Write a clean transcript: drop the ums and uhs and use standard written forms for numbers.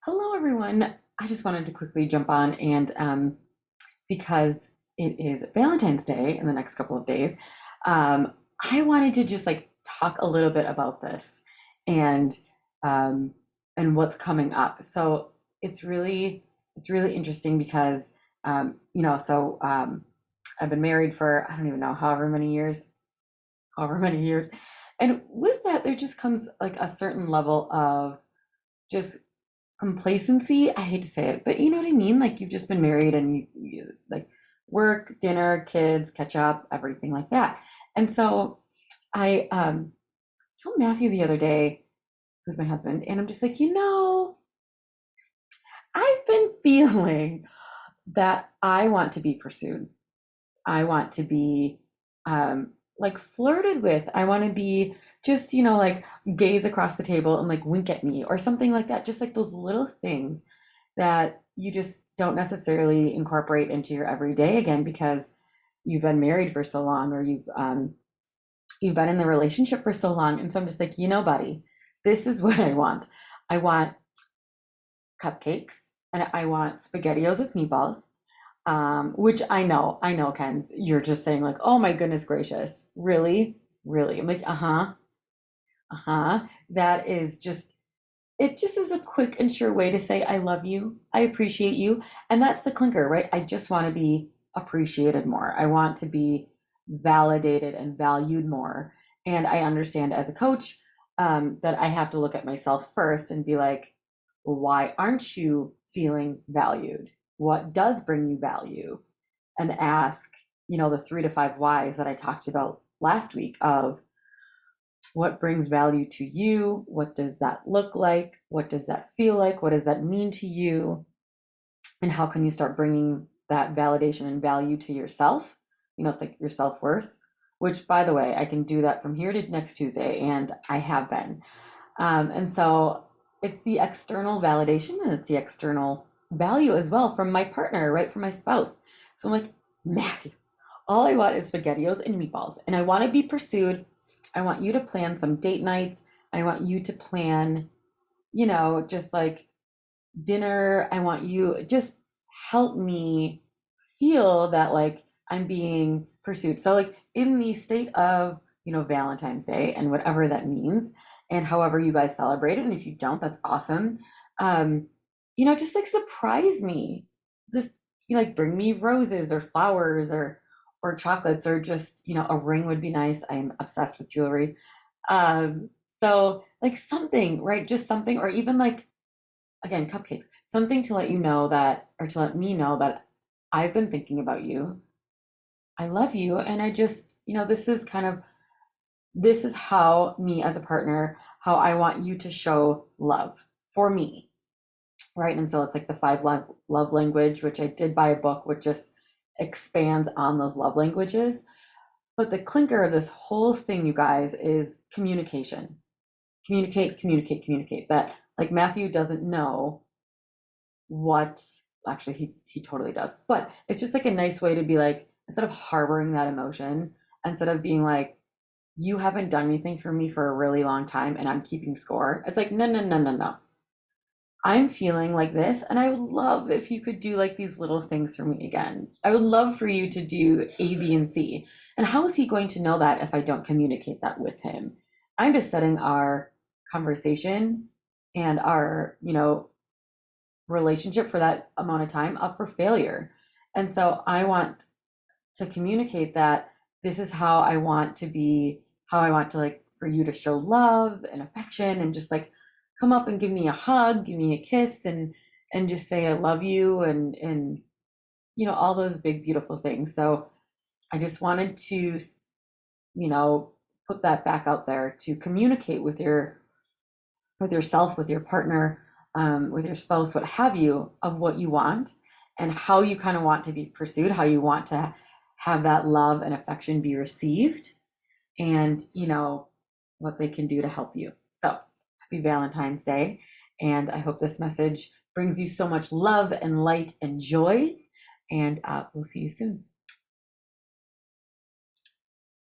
Hello, everyone. I just wanted to quickly jump on and because it is Valentine's Day in the next couple of days, um, I wanted to just like talk a little bit about this and um, and what's coming up. So it's really interesting because I've been married for I don't even know however many years, and with that there just comes like a certain level of just complacency. I hate to say it, but you know what I mean? Like you've just been married and you like work, dinner, kids, catch up, everything like that. And so I told Matthew the other day, who's my husband, and I'm just like, I've been feeling that I want to be pursued. I want to be like flirted with. I want to be just, like gaze across the table and like wink at me or something like that. Just like those little things that you just don't necessarily incorporate into your everyday again because you've been married for so long or you've been in the relationship for so long. And so I'm just like, buddy, this is what I want. I want cupcakes and I want spaghettios with meatballs. Which I know, Ken, you're just saying like, oh my goodness gracious, really, really. I'm like, uh-huh. That is just It just is a quick and sure way to say I love you, I appreciate you, and that's the clinker, right? I just want to be appreciated more. I want to be validated and valued more. And I understand as a coach that I have to look at myself first and be like, why aren't you feeling valued? What does bring you value? And ask, the 3 to 5 whys that I talked about last week of what brings value to you? What does that look like? What does that feel like? What does that mean to you? And how can you start bringing that validation and value to yourself? It's like your self worth, which, by the way, I can do that from here to next Tuesday, and I have been. And so it's the external validation and it's the external value as well from my partner, right? From my spouse. So I'm like, Matthew, all I want is SpaghettiOs and meatballs, and I want to be pursued. I want you to plan some date nights. I want you to plan, just like dinner. I want you just help me feel that like I'm being pursued. So like in the state of, Valentine's Day and whatever that means and however you guys celebrate it. And if you don't, that's awesome. Um, just like surprise me. Just like bring me roses or flowers or chocolates or just, a ring would be nice. I am obsessed with jewelry. So like something, right? Just something, or even like again, cupcakes, something to let you know that, or to let me know that I've been thinking about you. I love you. And I just, this is how me as a partner, how I want you to show love for me. Right. And so it's like the five love language, which I did buy a book, which just expands on those love languages. But the clinker of this whole thing, you guys, is communication. Communicate, communicate, communicate. That like Matthew doesn't know what actually he totally does, but it's just like a nice way to be like, instead of harboring that emotion, instead of being like, you haven't done anything for me for a really long time and I'm keeping score. It's like, no, no, no, no, no. I'm feeling like this, and I would love if you could do like these little things for me again. I would love for you to do A, B, and C. And how is he going to know that if I don't communicate that with him? I'm just setting our conversation and our, relationship for that amount of time up for failure. And so I want to communicate that this is how I want to be, how I want to like for you to show love and affection and just like come up and give me a hug, give me a kiss and just say I love you and all those big beautiful things. So I just wanted to, put that back out there to communicate with yourself, with your partner, with your spouse, what have you, of what you want and how you kind of want to be pursued, how you want to have that love and affection be received, and what they can do to help you. So happy Valentine's Day. And I hope this message brings you so much love and light and joy. And we'll see you soon.